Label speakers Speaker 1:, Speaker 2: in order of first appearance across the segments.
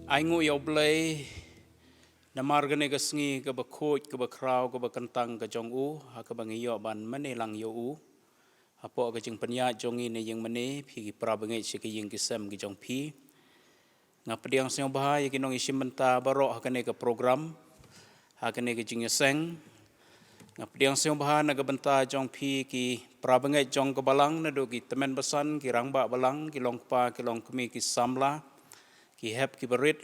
Speaker 1: ai ngu yau blay namar gane ka sngi ka ba khoj ka ba kraw ka ba kantang ka jong u ha ka ba ngiyo ban mane lang yo u apo ka jing panya jong ne yang mane phi ki pra ba ngai ki yang ki sam ki jong phi nga pediang seng bahai ki nong isim menta baro ha ka ne ka program ha ka ne ka jing seng nga pediang seng bahai na ka benta jong phi ki pra ba ngai jong ka balang na do ki temen basan ki rang ba balang ki long pa ki long kmi ki samla ki hep ki berit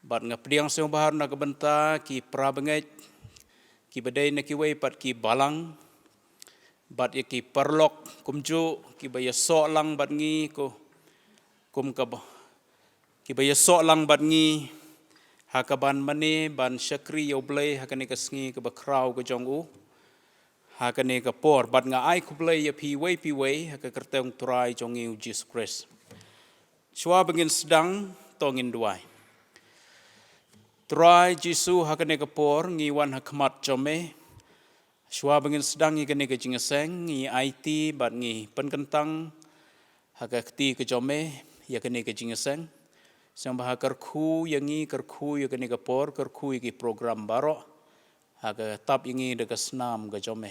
Speaker 1: bat nga pediang seng bahar na kabenta ki prabangai ki badai na ki wei pat ki balang bat ya ki perlok kumju ki baya so lang bat ngi ko kum ka ki baya so lang bat ngi hakaban mane ban syakri yo blay hakane ka sngi ka bakraw ka jong u hakane ka por bat nga ai ku blay ya pi wei haka kerteng turai jong u Jesus Christ chua bengin sedang tongin duai Try Jisu hakane kapor ngi wan hakmat jome shwa bengin sedang ngi kane ka jingaseng ngi IT bat ngi penkentang hakakti ke jome ya kane ka jingaseng sang bahakar khu yangi karkhu ya kane kapor karkhu ki program baro haka tap yangi de ka snam ka jome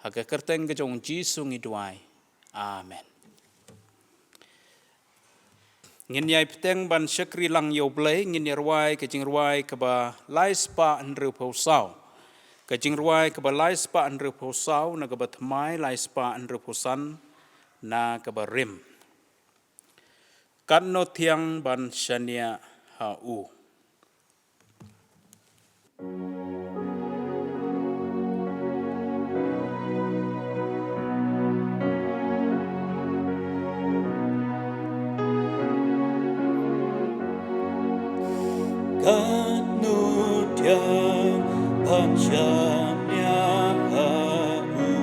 Speaker 1: haka kerteng ka jong Jisu ngi duai amen ngin yai peteng ban syakri lang yo blay ngin yarwai ke jing ruai ke ba lai spa andru posau ke jing ruai ke ba lai spa andru posau na ke ba thmai lai spa andru posan na ke ba rim kan no thiang ban shania ha u
Speaker 2: Kan nu tiang pancamnya aku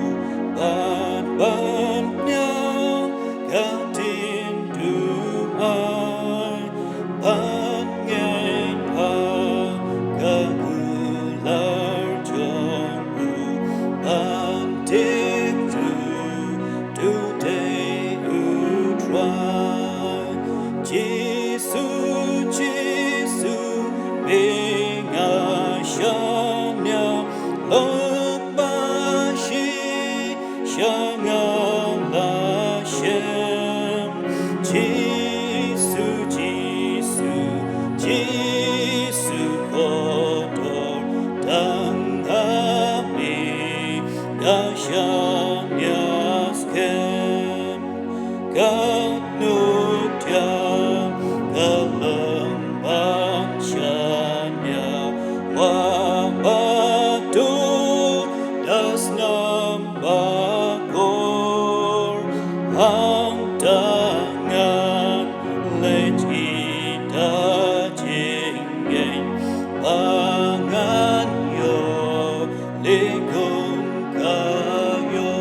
Speaker 2: ban-bannya katin duai pangai pa kagular jongku pantik tu day utrai Jesus Bengashamnya Lobashi Shangalashem Jisu Kotor Tanggami Gashamnya Skem Kanutya Kalembang Shanya Wabatu Das Nambakor Hang Tangan Letita Jingeng Pangan Yo Likum Kayo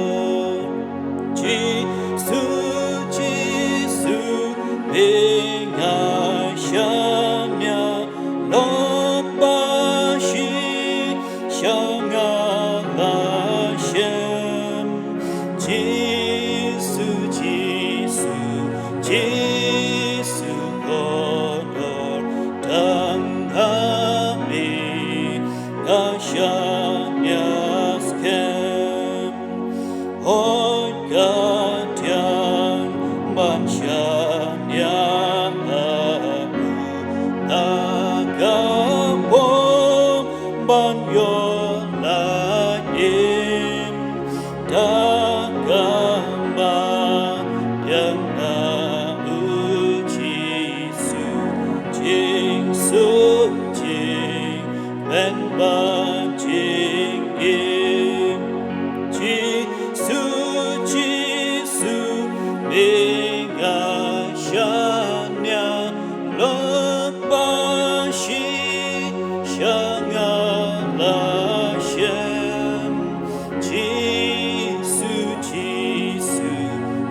Speaker 2: Jisu Bengashamnya Lobashi Shangalashem Jisu Kodor Tanggami Gashamnya Skem Hoi Gatian Banshamnya aku Nagapom Banyolaim Dagamba yang na ujisu Jing suci Ben banjing im Jisu Bengashamnya Lobashi Shangalashem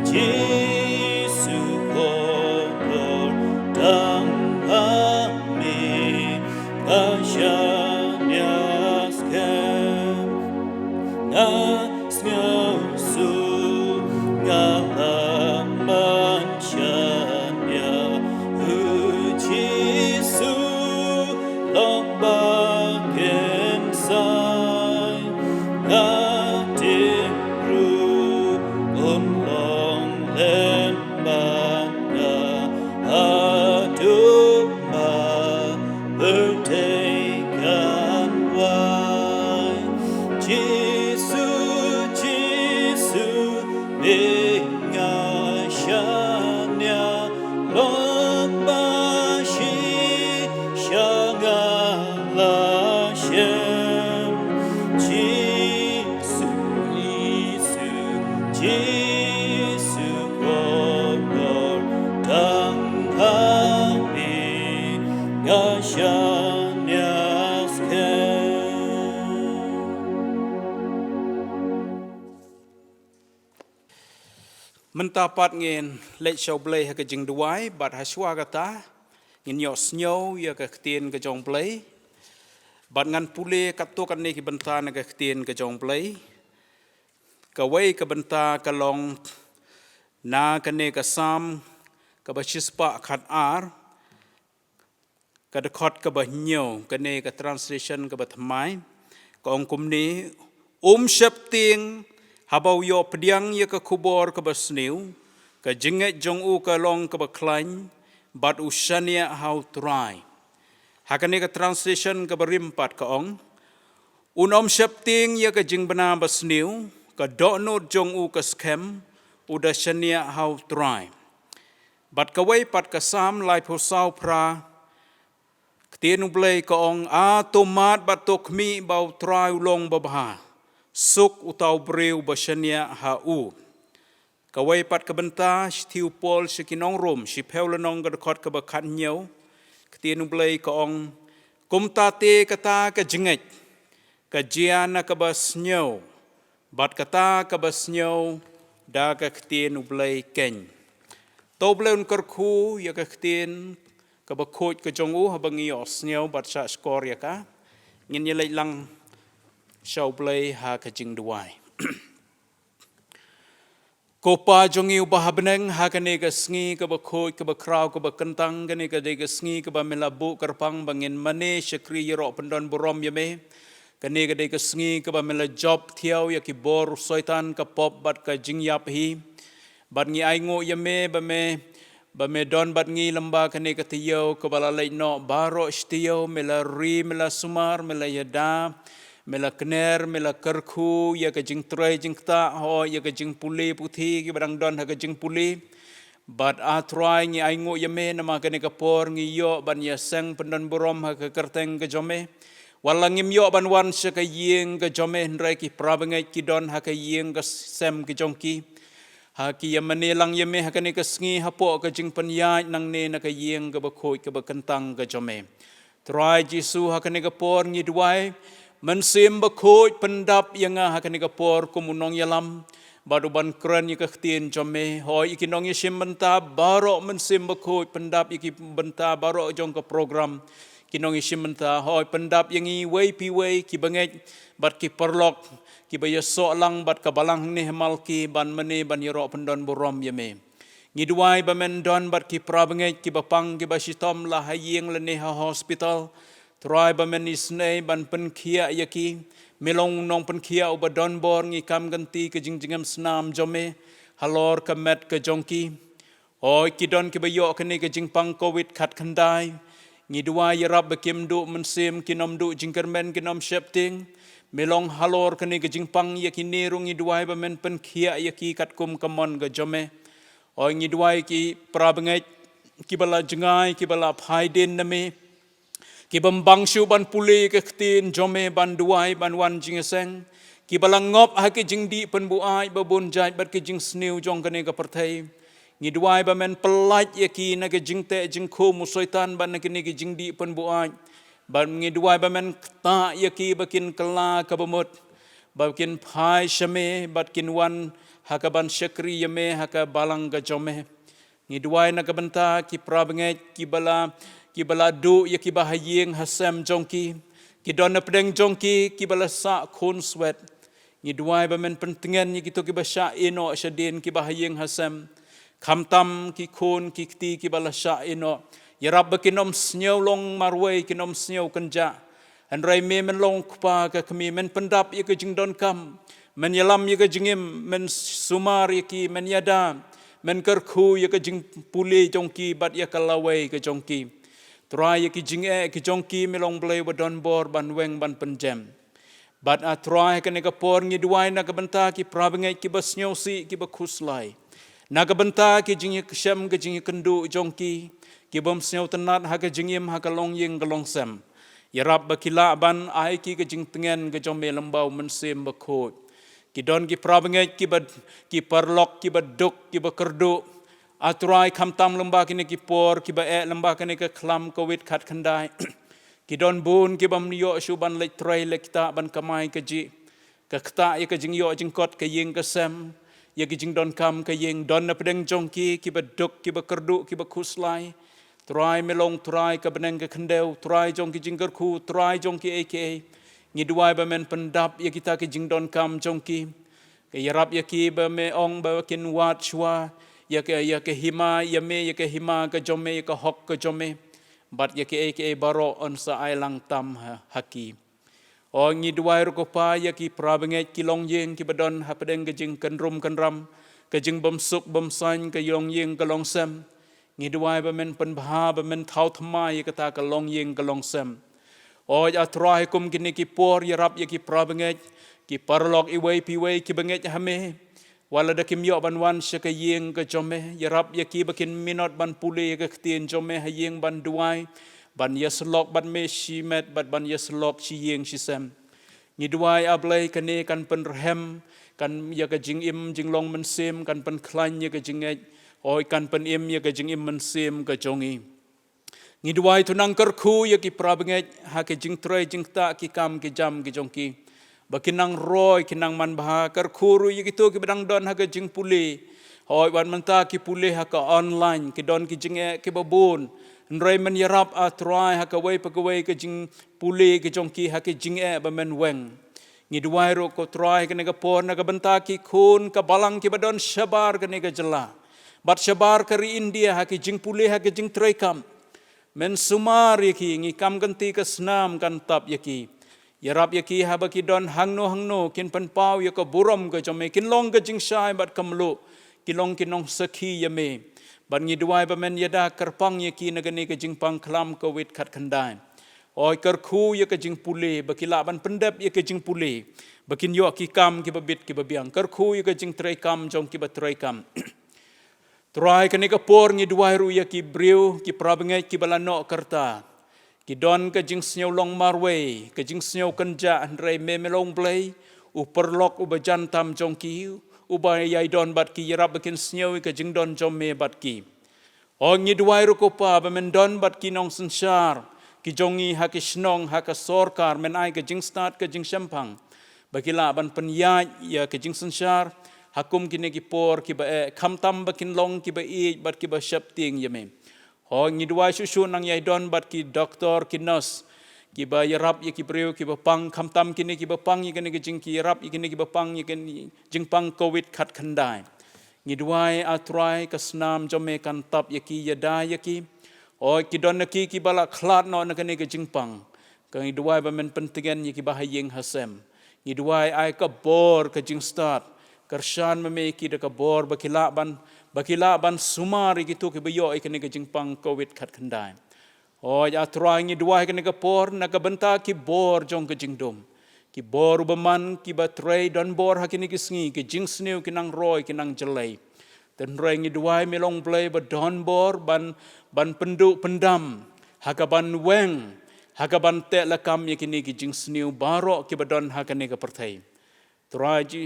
Speaker 2: Jisu Kodor Tanggami Gashamnya Skem Nasnyosu Ngalaman Shanya Uji taken away. Jesus, Jesus, mengashanya lobashi shangala shem. Jesus, Jesus, Jesus, Lord, dang kami ngashanya skem.
Speaker 1: Mentapat ngin lech show blay ha kajing duai bat haswa kata ngin yo snow ya ka ktien ka jong blay bat ngan pule kato kan ni ki benta na ka ktien ka jong blay ka wei ka benta ka long na ka ne ka sam ka ba chispa khat ar ka de khot ka ba nyo ka ne ka translation ka ba thamai ka ong kum ni shap ting habau yo pediang ya ka kubor ka basniu ka jinget jong u ka long ka baklain bat usania how try hakane ka translation ka barimpat ka ong shapting ya ka jingbana basniu ka dono jong u ka scam udashania how try bat ka wei pat ka sam lai phosau pra ktenu blai ka ong tomat bat tokmi bau try ulong babha suk utau breu basania hau. Kawai pat kabenta stiu pol sikinong rom si peulenong gadakot kabakat nyau ktienu blai kaong kumtate kata ka jenget ka jiana kabas nyau bat kata kabas nyau da ka ktienu blai ken. Tau blai unkarku ya ka ktien kabakot ka jongu habangi os nyau bat sa skor ya ka ngin yelai lang shau blay ha ka jing duai. Kopa jongi ubah beneng ha ka ne ka sngi ka ba khoi ka ba kraw ka ba kentang ka ne ka de ka sngi ka ba melabu karpang bangin mane syakri yero pendon borom yame ka ne ka de ka sngi ka ba mela job thiau ya ki bor soitan ka pop bat ka jing yap hi bat ngi ai ngo yame ba me don bat ngi lamba ka ne ka tiyo ka ba la lai no baro stiyo mela ri mela sumar mela yada mela kner mela kerku ya ka jing trai jing ta ho ya ka jing puli puthi ki barang don ha ka jing puli bat a try ngi ai ngo yame nama ka ne ka por ngi yo ban ya sang pendon borom ha ka kerteng ka jome wala ngim yo ban wan se ka yeng ka jome ndrai ki prabangai ki don ha ka yeng ka sem ki jongki ha ki yamane lang yame ha ka ne ka sngi ha po ka jing panya nang ne na ka yeng ka ba khoi ka ba kentang ka jome try jisu ha ka ne ka por ngi duai mensim bakoj pendap yang akan digapor kumunong yalam baru ban keren yang ketien jome hoi ikinong yasim benta baru mensim bakoj pendap iki benta baru jong ke program kinong yasim benta hoi pendap yang i wei pi wei ki banget bat ki perlok ki baya solang bat kabalang ne malki ban mene ban yero pendon borom yame ngiduai bamen don bat ki prabanget ki bapang ki basitom la hayeng le ne hospital Try bamen isnei ban penkia yaki melong nong penkia uba don bor ngi kam ganti ke jingjingam senam jome halor kamet ke jongki oi kidon ke bayo kene ke jingpang covid khat khandai ngi dua yarab bekim du mensim kinom du jingkermen kinom shapting melong halor kene ke jingpang yaki nerung ngi dua bamen penkia yaki kat kum kamon ke jome oi ngi dua ki prabengai ki bala jengai ki bala phaiden name ki bambang shu ban puli ke ktin jome ban duai ban wan jingeseng ki balang ngop ha ke jingdi pen buai babun jai bat ke jing sniu jong kane ka perthai ngi duai ba men pelaj ye ki na ke jingte jingkhu musoitan ban na ke ni ke jingdi pen buai ban ngi duai ba men ta ye ki bakin kala ka bamut bakin phai shame bat kin wan ha ka ban syakri yeme ha ka balang ga jome ngi duai na ka benta ki prabengai ki bala du ya ki bahayeng hasam jongki ki dona pedeng jongki ki bala sa khun swet ni duai ba men pentengan ni kitu ki basha ino syadin ki bahayeng hasam khamtam ki khun ki kti ki bala sha ino ya rab kinom snyau long marwai kinom snyau kanja an rai me men long kpa ka kami men pendap ya ke jingdon kam men yalam ya ke jingim men sumar ya ki men yada men kerku ya ke jing puli jongki bat ya kalawai ke jongki try ki jing ki jongki melong blay badon bor ban weng ban penjem but a try ka ne ka por ngi duai na ka benta ki prabengai ki basnyosi ki bakuslai na ka benta ki jing ki shem ki jing kendu jongki ki bom snyo tenat ha ka jingim ha ka long ying ka long sem yarab bakila ban ai ki jing tengen ka jome lembau mensem bakot ki don ki prabengai ki parlok ki baduk ki bakerdu aturai kamtam lembah kini ki por ki bae lembah kini ke klam covid khat khandai ki don bun ki bam yo suban lek trai lek ta ban kamai ke ji ka kta ye ke jing yo jing kot ke ying ke sem ye ki jing don kam ke ying don na pedeng jongki ki baduk ki bakerdu ki bakuslai trai melong trai ka beneng ke khendeu trai jong ki jing kerku trai jong ki aka ngi duai ba men pendap ye kita ki jing don kam jongki ke yarap ye ki ba me ong ba kin wat shwa ya ke hima ya me ya ke hima ke jome ya ke hok ke jome bat ya ke baro on sa ai lang tam haki o ngi duai ro ko pa ya ki prabengai ki long yeng ki badon ha pedeng ke jing kenrum kenram ke jing bom suk bom san ke long yeng ke long sem ngi duai ba men pen bha ba men thau thma ya ke ta ke long yeng ke long sem o ya trai kum kini ki por ya rap ya ki prabengai ki parlok i wei pi wei ki bengai ha me wala da kim yo ban wan shaka yeng ka jome yarap yaki bakin minot ban pule ka ktien jome ha yeng ban duai ban yaslok ban me shimet ban yaslok chi yeng shisem ni duai ablai kane kan pen rehem kan ya ka jing im jing long men sem kan pen klan ya ka jing oi kan pen im ya ka jing im men sem ka jongi ni duai tunang kerku ya ki prabengai ha ka jing trai jing ta ki kam ki jam ki jongki bakinang roy kinang man bah kerkuru ye gitu ki bedang don ha ka jing pule hoi wan menta ki pule ha ka online ki don ki jing ki babun nrai men yarap a try ha ka wei pa ka wei ka jing pule ki jongki ha ki jing ba men weng ngi duai ro ko try ka ne ka por na ka benta ki khun ka balang ki badon shabar ka ne ka jela bat shabar kari India ha ki jing pule ha ki jing try kam men sumar ye ki ngi kam ganti ka snam kan tap ye ki yarap yaki habaki don hangno kin pen pau ya ko burom ka jome kin long ka jing shai bat kamlo kilong kinong sakhi yame ban ngi duai ba men yada karpang yaki nagani ka jing pang klam ko wit khat khandai oi karkhu ya ka jing pule bakila ban pendap ya ka jing pule bakin yo ki kam ki babit ki babiang karkhu ya ka jing trai kam jong ki batrai kam trai ka ne ka por ngi duai ru ya ki breu ki prabengai ki balano karta ki don ka jing snyo long marway ka jing snyo kanja andrai me melong blay u perlok u bajan tam jongki u ba yai don bat ki yarap bakin snyo ka jing don jom me bat ki o ngi duai ro ko pa ba men don bat ki nong sanshar ki jongi ha ki snong ha ka sorkar men ai ka jing start ka jing shampang bakila ban penya ya ka jing sanshar hakum ki ne ki por ki ba kham tam bakin long ki ba e bat ki ba shap ting yame ho ngi duai susu nang yai don bat ki doktor ki nurse ki ba yarap ye ki breu ki ba pang kham tam ki ne ki ba pang ye ki ne ki jing ki yarap ye ki ne ki ba pang ye ki jing pang covid khat khandai ngi duai atrai ka snam jome kan tap ye ki yada ye ki o ki don ki bala khlat no na ki ne ki jing pang ka ngi duai ba men pentingan ye ki ba hayeng hasem ngi duai ai ka bor ka jing start karshan me ki da ka bor bakila ban sumari gitu ke bayo ikene ke jingpang covid khat khandai o ya try ngi duai ke ne ka por na ka benta ki bor jong ke jingdom ki bor baman ki batray don bor hakini ki sngi ki jingsneu ki nang roy ki nang jelai ten roy ngi duai melong play ba don bor ban pendu pendam haka ban weng haka ban te lakam yakini ki jingsneu baro ki badon hakane ka perthai traji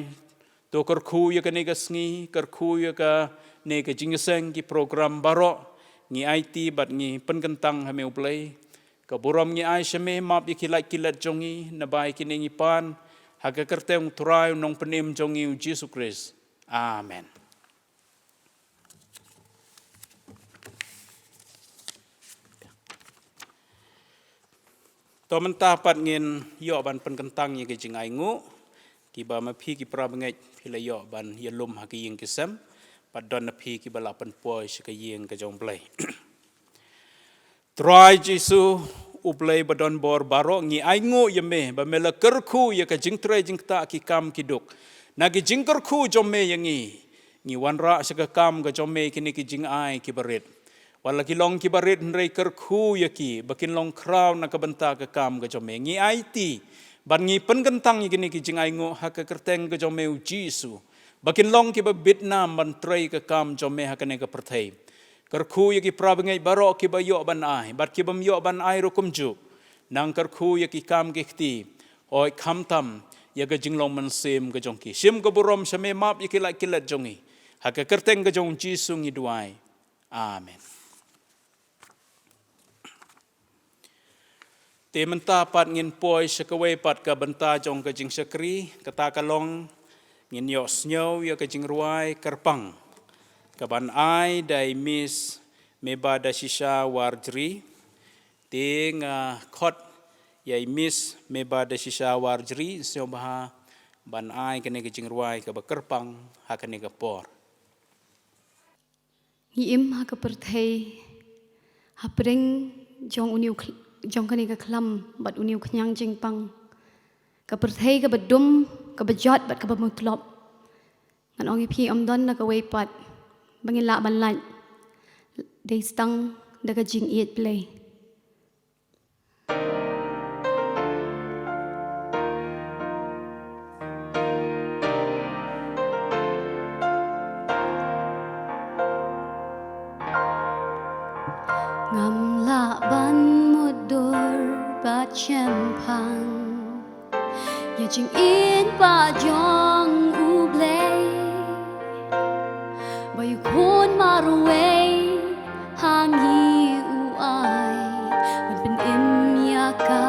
Speaker 1: to karkhu yakane ka sngi karkhu ya ka ne ka jingseng ki program baro ngi IT bat ngi penkentang hame uplay ka borom ngi ai shame map kilat jongi na bai kini ngi pan haga kerteng turai nong penim jongi Jesus Christ amen. To mentah pat ngin yo ban penkentang ye ke jingai ngu ki ba ma phi ki pra bangai phila yo ban yelum ha ki ying kisam pat don na phi ki bala pan poi se ka ying ka jong play try jisu uplay badon bor baro ngi ai ngu ye me ba mela kerku ye ka jing trai jing ta ki kam ki duk na ki jing kerku jom me yangi ngi wanra se ka kam ka jom me kini ki jing ai ki barit Walaki long ki barit nrei kerku yaki bakin long kraw na kabenta ke kam ke jome ngi IT ban ngi penkentang yaki ni ki jingai ngo haka kerteng ke jome u Jisu bakin long ki ba Vietnam ban trei ke kam jome haka ne ke perthei kerku yaki prabengai barok ki ba yo ban ai bat ki bam yo ban ai ro kumju nang kerku yaki kam ke khti oi kham tam yaga jinglong man sem ke jongki sim ke burom shame map yaki la kilat jongi haka kerteng ke jong Jisu ngi duai amen. Te menta pat ngin poi sekawai pat ka benta jong ka jing sekri kata kalong ngin yo snyo ya ka jing ruai kerpang ka ban ai dai mis meba da shisha warjri te nga khot yai mis meba da shisha warjri syo bah ban ai kene ka jing ruai ka ba kerpang ha kene ka por
Speaker 3: Ngiem ha ka perthei ha preng jong uniu jong kani ka klam bat uniu khnyang jing pang ka perthei ka badum ka bajot bat ka bamutlop ngan ongi phi amdon na ka wei pat bangin la ban lan dei stang da ka jing iet play ngam la ban mudur ba chem pang ya jing in ba jong u blay ba yu khon marwe hangi u ai ban bin im ya ka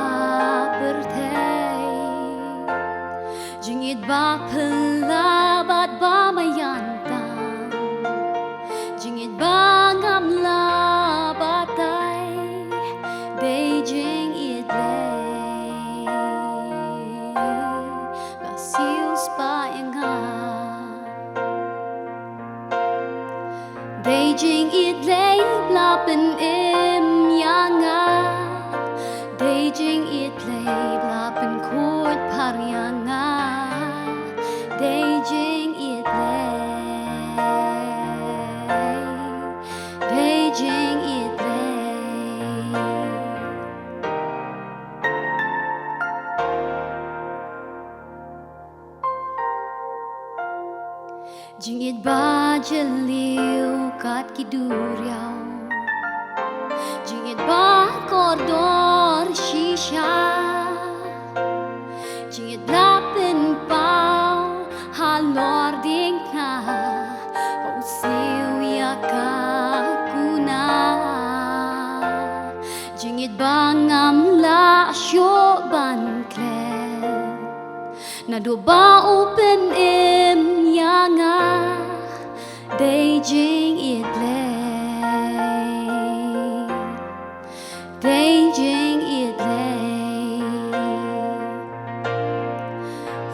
Speaker 3: perthei jing it ba phla bat ba mayan ta jing it ba ngam la Beijing it lay Basius pa nga Beijing it lay blapen im yanga Beijing it lay blapen kut paryanga Beijing it lay Beijing it lay Jing it ba jeliu kat kiduriau Jing it ba koridor shisha Jing it lapin pau halor ding ka pausiu ya ka kuna Jing it ba ngam la syo ban kle na do ba open im yanga Beijing it lay Beijing it lay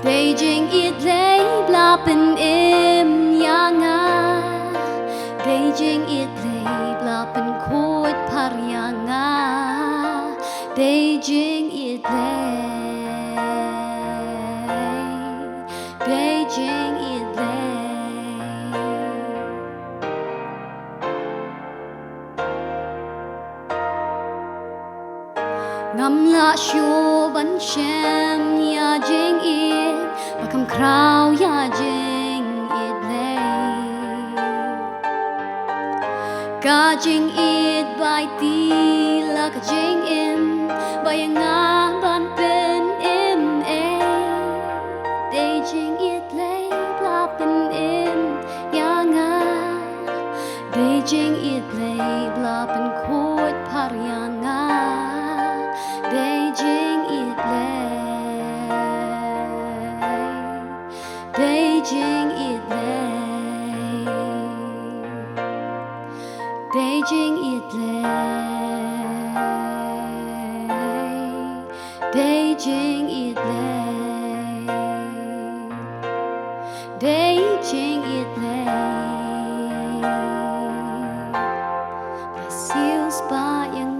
Speaker 3: Beijing it lay blapen im yanga Beijing it lay blapen kut paryanga Beijing it lay Beijing it lay ngam la shu ban shem ya jing it bakam kraw ya jing it lay ka jing it bai ti la ka jing im bai nga ban pen im e Beijing it lay blapen im yanga Beijing it lay blapen kut paryanga Beijing it lay Beijing it lay Beijing it lay Beijing it lay Beijing it lay Basius pa yang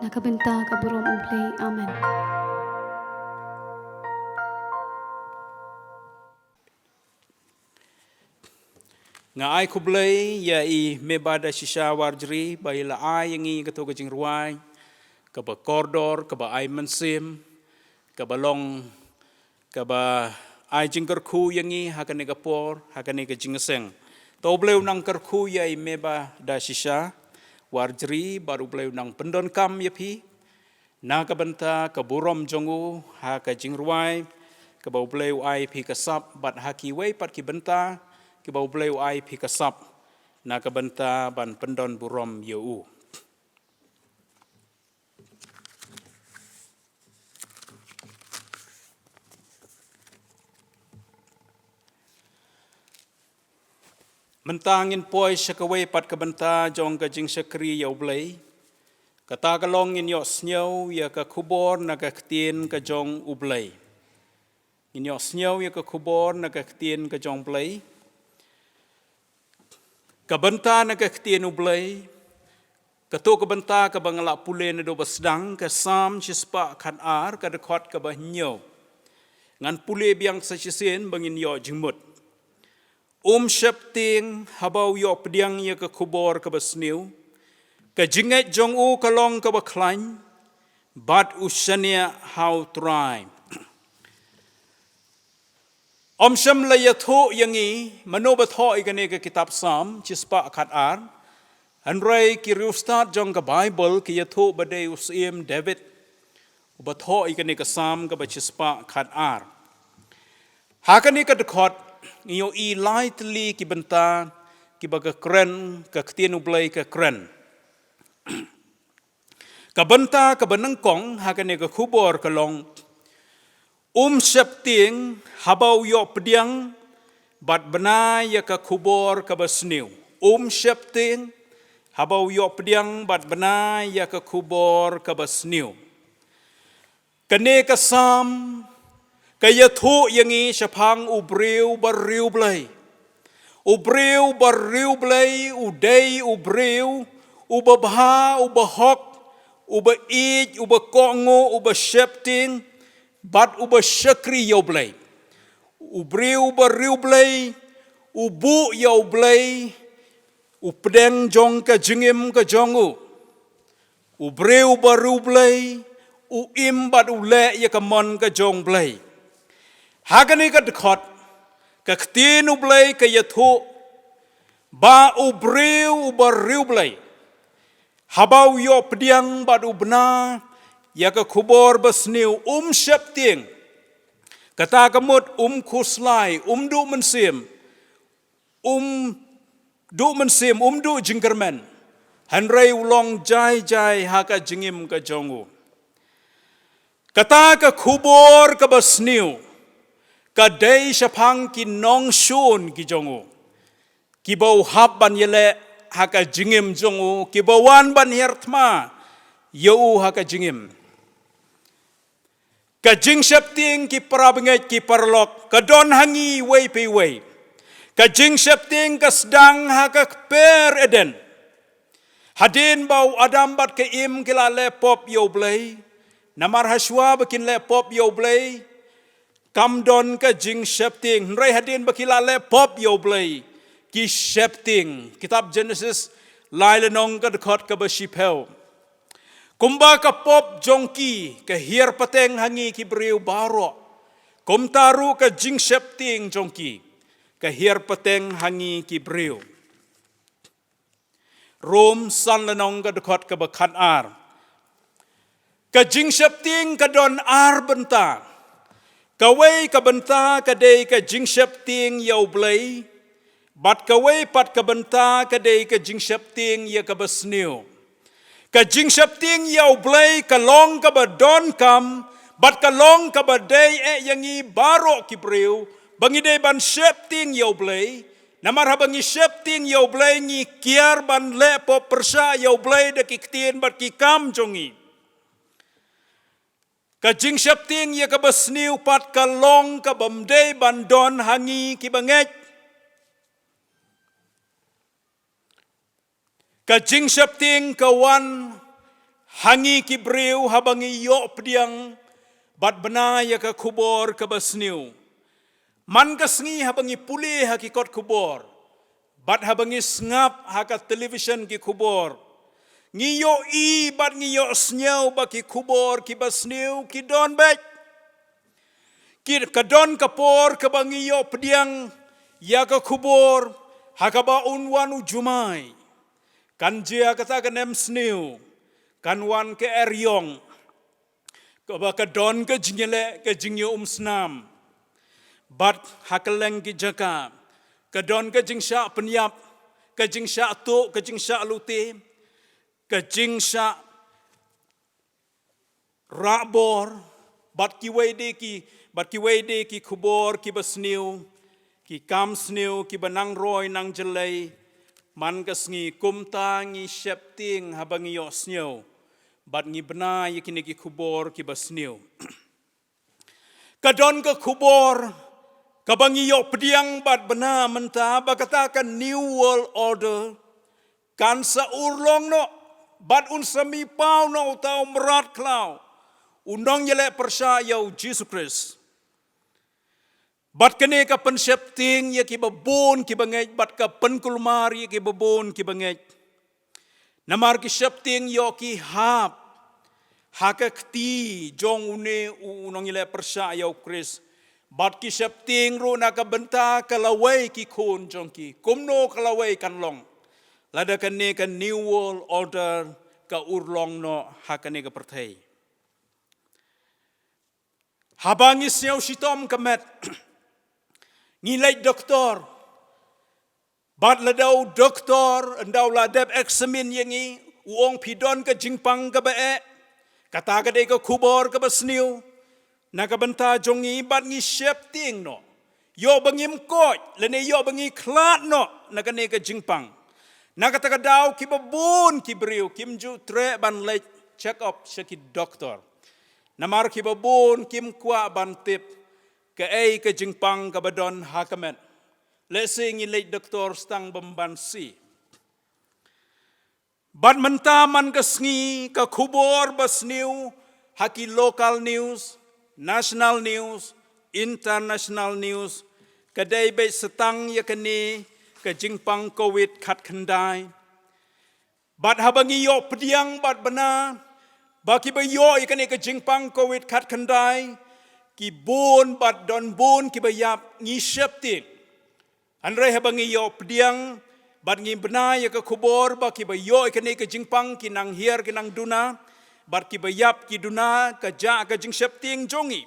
Speaker 3: nakabenta ka burom ublay amen
Speaker 1: Ngai kublai ya I mebada shisha warjri bai la ai yang I kato kajing ruai ka ba kordor ka ba ai mensim ka ba long ka ba ai jing kerku yang I hakane ka por hakane ka jingeseng to bleu nang kerku ya I meba da shisha warjri baru bleu nang pendon kam ya pi na ka benta ka burom jongu ha ka jing ruai ka ba bleu ai pi ka sap bat haki wei pat ki benta ki bau bleu ai pi kasap na ka benta ban pendon burom yeu. Mentangin poi syakawai pat ka benta jong ka jing syakri yau blei. Kata ka long in yok snyau ya ka kubor na ka ktien ka jong ublei. In yok snyau ya ka kubor na ka ktien ka jong blei. Kabenta na kaktian ublay, kato kabenta ka bangala pule na do basdang, ka sam chispa kan ar, ka dekot ka bahnyo. Ngan pule biang sa chisin bangin yo jimut. Syapting habaw yo pediang ya ka kubor ka basniw, ka jinget jong u kalong ka baklain, bat usyania how try. Syam la yatho yangi manobatho igane ka kitab Sam chispa khat ar anrai ki rustat jong ka Bible ki yatho badai usim David ubatho igane ka Sam ka chispa khat ar hakani ka dekhot ngiyo I lightly ki benta ki baga kren ka ktien ublai ka kren ka benta ka banangkong hakani ka khubor ka long syapting habaw yo pediang bat bena ya ka kubor ka basniw. Syapting habaw yo pediang bat bena ya ka kubor ka basniw. Kane ka sam kaya thu yangi syapang ubriw barriw blay. Ubriw barriw blay uday ubriw ubabha ubahok ubaid ubakongo ubasyapting bat uba syakri yau blay. Ubriu bariu blay, ubu yau blay, upedeng jong ka jingim ka jongu. Ubriu bariu blay, uim bat ule ya ka mon ka jong blay. Hagani ka dekot, ka ktien ublay ka yatho, ba ubriu bariu blay. Habaw yo pediang bat ubna, ya ka kubor basniw syapting kata kamut kuslai du mensim du jingkermen hanrei ulong jai haka jingim ka jongu kata ka kubor ka basniw ka dei syapang ki nong shun ki jongu ki bau hab ban yele haka jingim jongu ki bawan ban hertma yau haka jingim ka jing syapting ki parabengai ki parlok ka don hangi wei pe wei ka jing syapting ka sedang haka per eden hadin bau adam bat ke im kila lepop yo blay namar haswa bakin lepop yo blay kam don ka jing syapting rai hadin bakila lepop yo blay ki syapting kitab Genesis lailenong ka dekot ka basipel kumba ka pop jongki ka hier pateng hangi ki briu baro. Kumtaru ka jing syapting jongki ka hier pateng hangi ki briu. Rom san lanong ka dekot ka bakan ar. Ka jing syapting ka don ar benta. Kawai ka benta ka day ka jing syapting yau blay. Bat kawai pat ka benta ka day ka jing syapting ya ka basniw. Ka jing syapting yau blay kalong ka ba don kam bat kalong ka ba day yangi baro ki briu bangi day ban syapting yau blay namar habangi syapting yau blay ngi kiar ban lepo persa yau blay de kiktien bat ki kam jongi ka jing syapting ya ka basniw pat kalong ka bamday ban don hangi ki banget ka jing syapting kawan hangi ki briu habangi yo pediang bat bena ya ka kubor ka basniw man ka sngi habangi pulih hakikot kubor bat habangis ngap haka television ki kubor. Ngiyo I bat ngiyo snyaw ba ki kubor ki basniw ki don bek. Ki kadon kapor ka bangiyo pediang ya ka kubor haka ba unwan ujumay. Kan jia kata kanem sniw. Kan wan ke eryong. Ka ba kadon ka jingele ka jingyo snam. Bat hakaleng ki jaka. Kadon ka jingsya penyap. Ka jingsya tu, ka jingsya lute. Ka jingsya rabor. Bat ki wede ki kubor ki basniw. Ki kam sniw ki banang roy nang jelay. Man ka sngi kumta ngi syepting habang iyo sniw. Bat ngi bena yakini ki kubor ki basniw. Kadon ka kubor. Kabang iyo pediang bat bena menta bakatakan New World Order. Kan sa urlong no. Bat unsami pau no tau merat klau. Undang yele persyayau Jesus Christ. Bat kene ka pensyepting ya ki babon ki bangej. Bat ka penkulmar ya ki babon ki bangej. Namar ki syepting yo ki hap. Haka kti jong une unang yele persyayau Christ. Bat ki syepting ro na ka benta kalaway ki kun jong ki. Kumno kalaway kan long. Lada kene ka New World Order ka urlong no hakane ka pertay. Habangis yaw sitom kamet. Ngilay doktor. Bat ladaw doktor andaw ladab eksamin yangi uong pidon ka jingpang ka bae. Kataga day ka kubor ka basniw. Nakabenta jongi bat ngi syepting no. Yo bangim kot lene yo bangi klat no nakane ka jingpang. Nakataka daw ki babon ki briw kimju tre ban lek check up syaki doktor. Namar ki babon kim kwa ban tip ka ay ka jingpang ka badon hakamet. Lese ngi lek doktor stang bambansi. Bat mentaman ka sngi ka kubor basniw haki local news. National news, international news, kadai bay setang yakani ke jingpang COVID kat kendai. Bat habangi yo pediang bat bena, baki bayo yakani ke jingpang COVID kat kendai, ki bon bat don bon ki bayap ngi syepting. Andrai habangi yo pediang bat ngi bena ya ke kubor baki bayo yakani ke jingpang ki nang hier ki nang duna. Bat ki bayap ki duna ka ja ka jing syepting jongi.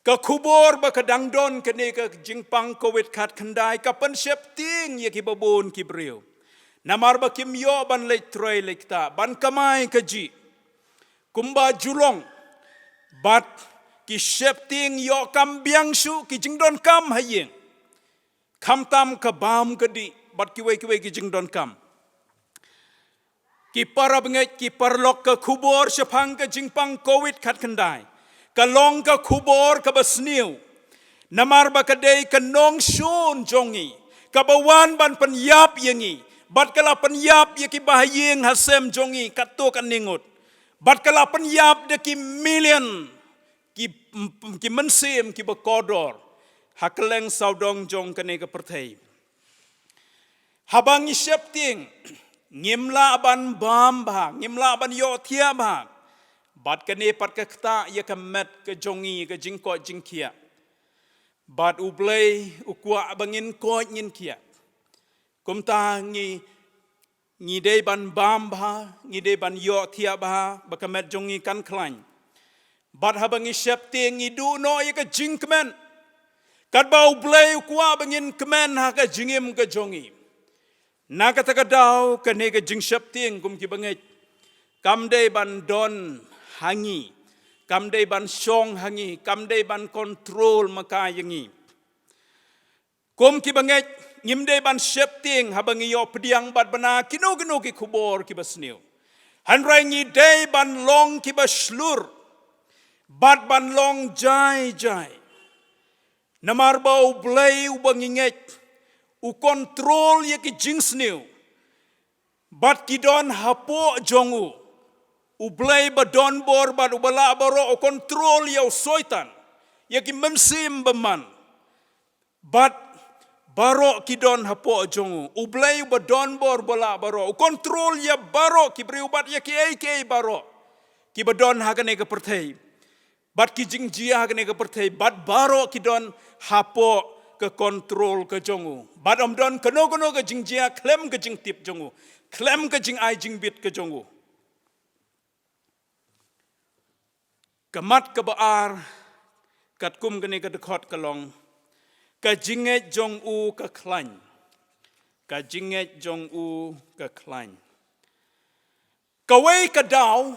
Speaker 1: Ka kubor ba ka dangdon kene ka jingpang COVID kat kendai ka pen syepting ya ki babon ki briw. Namar ba kim yo ban lek troy lek ta ban kamai ka ji. Kumba julong bat ki syepting yo kam biang su ki jingdon kam hayeng. Kam tam ka bam ka di bat ki wei ki jingdon kam. Ki para bengek ki parlok ke kubor syapang ke jingpang COVID kat kendai. Kalong ke kubor ke basniw. Namar ba kadai ke nong syun jongi. Kabawan ban penyap yengi. Bat kala penyap ye ki bahayeng hasem jongi kato kan ningut. Bat kala penyap de ki million. Ki mensim ki bekodor. Hakeleng saudong jong kene ke pertai. Habang isyepting. Ngimla aban bamba, ngimla aban yo tiaba. Bat kene pat ke kta ya kemet ke jongi ke jingko jingkia. Bat ublay ukwa abangin ko ngin kia. Kumta ngi day ban bamba, ngi day ban yo tiaba, bakamet jongi kan klan. Bat habangi syepting ngi du no ya ke jingkemen. Kat ba ublay ukwa abangin kemen ha ke jingim ke jongi. Nakataka daw kene ke jing syepting kum ki bangej. Kam day ban don hangi. Kam day ban syong hangi. Kam day ban kontrol maka yangi. Kum ki bangej ngim day ban syepting habang iyo pediang bat bana kino ki kubor ki basniw. Hanray ngi day ban long ki baslur. Bat ban long jai. Namar bau blay ubangingej. U kontrol ye ki jingsniw. Bat ki don hapo jongu. U blay ba don bor bat u bala baro u kontrol ye u soitan. Ye ki mensim beman. Bat barok kidon hapo jongu. Ublay badon bor bola barok. Kontrol ya barok ki beriubat ya ki ai barok. Ki badon hagane ke perthai. Bat ki jingjia hagane ke perthai. Bat barok kidon hapo ke kontrol ke jongu. Bat omdon keno ke jingjia klem ke jing tip jongu. Klem ke jing ai jing bit ke jongu. Kemat ke baar kat kum kene ke dekot kelong. Ka jinget jong u ka klan. Ka jinget jong u ka klan. Ka wei ka daw.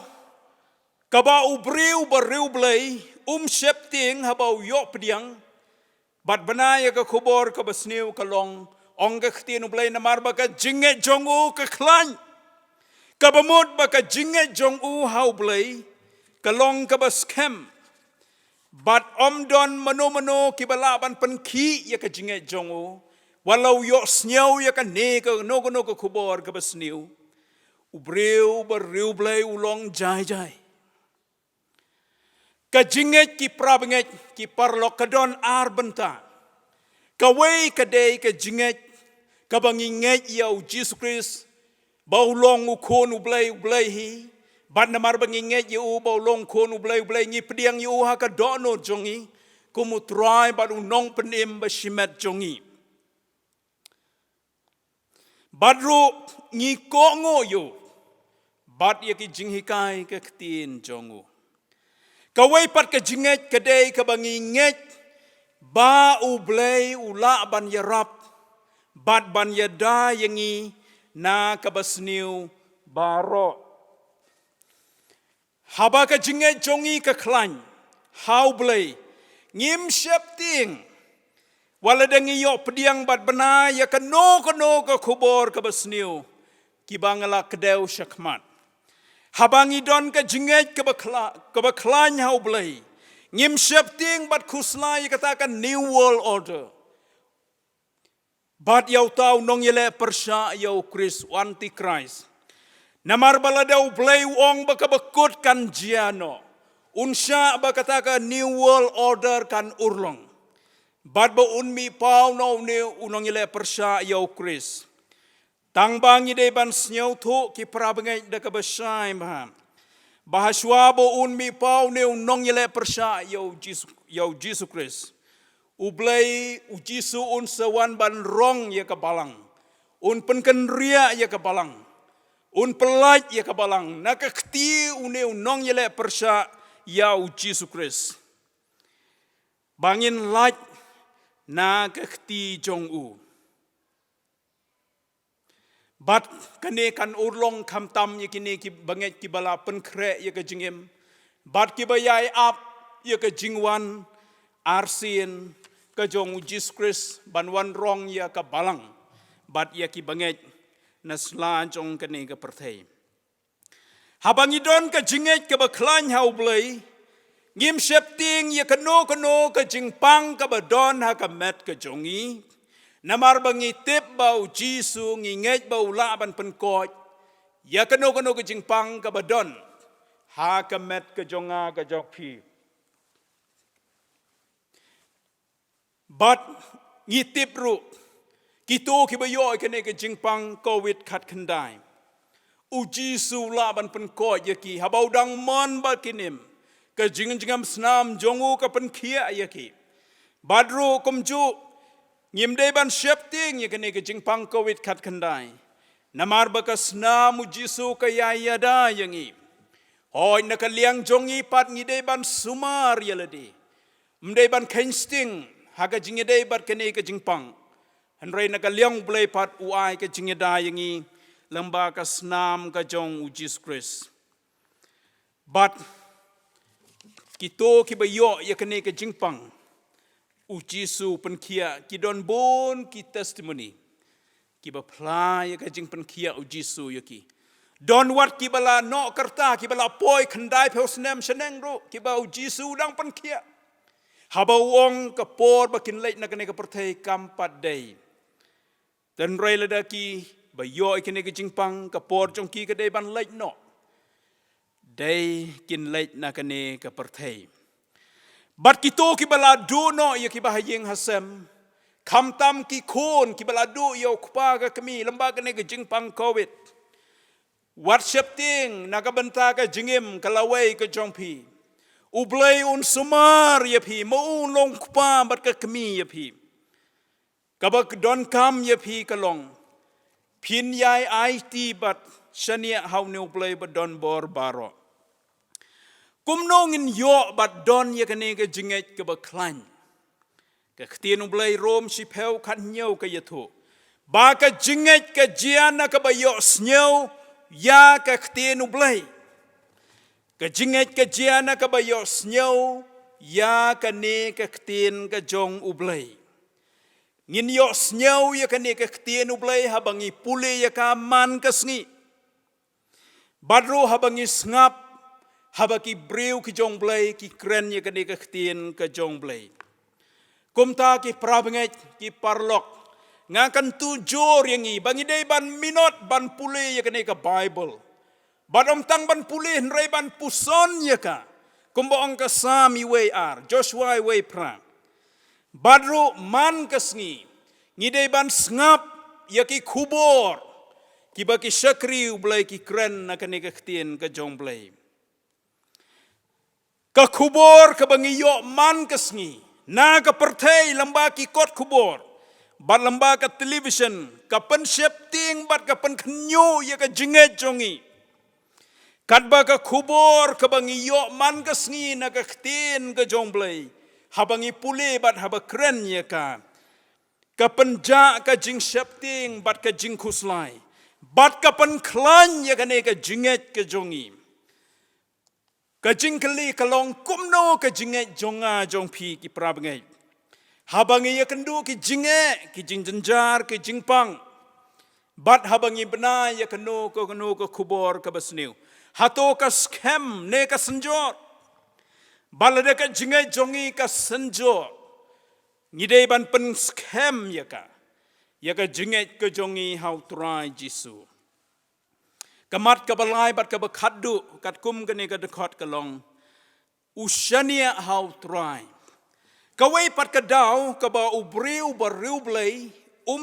Speaker 1: Ka ba u briu ba riu blay. Shep ting ha ba u yok pediang. Bat banaya ka kubor ka basniu ka long. Ong ka khtinu blay namar ba ka jinget jong u ka klan. Ka bamut ba ka jinget jong u hau blay. Ka long ka baskem. Bat omdon mano kibalaban penki ya ka jinget jongo walau yo snyau ya ka ne ka no ka kubor ka basniu ubreu beriu blai ulong jai ka jinget ki prabenget ki parlok ka don ar benta ka wei ka dei ka jinget ka banginget ya Jesus Christ baulong ukon ublai hi Bat namar banginget yu bau long kon ublay ngi pediang yu ha ka dono jongi kumutrai bat unong penim basimet jongi. Badru ngi kongo yu bat ya ki jinghikai ka ktin jongu. Kawai pat ka jinget kadai ka banginget ba ublay ula ban yarap bat ban yada yangi na kabasniu baro. Haba ka jinget jongi ka klan. Hau blay. Ngim syap ting. Waladangi yok pediang bat bena ya ka no ka kubor ka basniu. Kibangala kedeu syakmat. Habangi don ka jinget ka baklan hau blay. Ngim syap ting bat kusla ya katakan New World Order. Bat yau tau nong yele persya yau Christ, Antichrist. Namar baladau blay wong baka bekut kan jiano. Unsya baka taka New World Order kan urlong. Bad ba unmi pau no ne unong ile persya yau Chris. Tang bangi de ban snyau thu ki prabengai da ka besai baham. Bahaswa bo unmi pau ne unong ile persya yau Jesus Chris. Ublay ujisu un sewan ban rong ya ka balang. Un penken ria ya ka balang. Un pelaj ya kabalang nak kti une unong yele persya ya Jesus Christ. Bangin laj na kti jong u. Bat kane kan urlong kam tam ya kini ki banget ki bala penkre ya ka jingem. Bat ki bayai ap ya ka jingwan arsin ka jong Jesus Christ banwan rong ya ka balang. Bat ya ki banget nasla jong kene ka perthai. Habangi don ka jinget ka baklan hau blay. Ngim septing ya kano ka jingpang ka badon ha ka met ka jongi. Namar bangi tip bau jisu nginget bau laban penkoj. Ya kano ka jingpang ka badon ha ka met ka jonga ka jokpi. But ngitip ru Kito kibayo kene ke jingpang COVID kat kendai. Uji su laban penko yaki habau dang mon ba kinim. Ke jingam senam jongu ka penkia yaki. Badru kumju ngimde ban shifting yakene ke jingpang COVID kat kendai. Namar ba ka senam uji su ka yayada yangi. Hoi na ka liang jongi pat ngide ban sumar yaladi. Mde ban kensting haga jingide bat kene ke jingpang. Henry nakaliang blay pat uai ke jingeda yangi lamba ka snam ka jong Jesus Christ. But kito kibayo ya kene ke jingpang ujisu penkia kidon bon ki testimony kiba pla ya ka jing penkia ujisu yaki. Don wat kibala no kerta kibala poi kendai peusnem seneng ro kiba ujisu dang penkia. Habau wong ka por bakin leit na kene ka perthai kampat day. Dan rai ladaki bayo ikene ke jingpang kapor jongki ke dai ban leit no. Dai kin leit na kene ke perthai. Bat kito ki bala do no ya ki bahayeng hasem Kamtam ki kun ki baladu yo kupa ka kami lembaga ne ke jing pang covid. WhatsApp ting nakabenta ka jingim kalaway ka jongpi. Ublay un sumar ya pi mo long kupa bat ka kami ya pi. Kabak don kam ya pi kalong. Pin yai IT bat shania how new play bat don bor baro. Kumnong in yo bat don ya kane ka jinget ka baklan. Ka ktien ublay rom si peu kan nyaw ka yato. Ba ka jinget ka jiana ka bayo snyaw ya ka ktien ublay. Ka jinget ka jiana ka bayo snyaw ya ka ne ka ktien ka jong ublay. Ngin yo snyaw ya ka ne ka ktien ublay habangi pule ya ka man ka sngi. Badro habangi sngap habaki brew ki jong blay ki kren ya ka ne ka ktien ka jong blay. Kumta ki prabenget ki parlok ngakan tujur yang i bangi day ban minot ban pule ya kene ka Bible badom tang ban pule nrai ban puson ya ka kumbo ang ka sami way ar Joshua way pra badro man kasngi ngi day ban sngap ya ki kubor ki baki syakri ublay ki kren na kene ka ktien ka jong blay ka kubor ka bangi yo man kasngi na ka pertai lamba ki kot kubor bat lamba ka television ka pen shifting bat ka pen knyo ya ka jinget jongi kat ba ka kubor ka bangi yo man ka sngi na ka ktin ka jongblay habangi pule bat haba kren ya ka pen ja ka jing shifting bat ka jing kuslai bat ka pen klan ya ka ne ka jinget ka jongi Kajing kali kalong kumno kajinge jonga jong pi ki prabengai. Habangi ya kendu ki jinge ki jing jenjar ki jing pang. Bat habangi bena ya kenu ko kubor ka basniu. Hato ka scam ne ka senjor. Balade ka jinge jongi ka senjor. Ngidei ban pen scam ya ka. Ya ka jinge ka jongi hau try Jisu. Kamat kabalai bat kabakadu kat kum kene ka dekot kalong ushania how try kawai pat kadau kaba ubriu bariu blay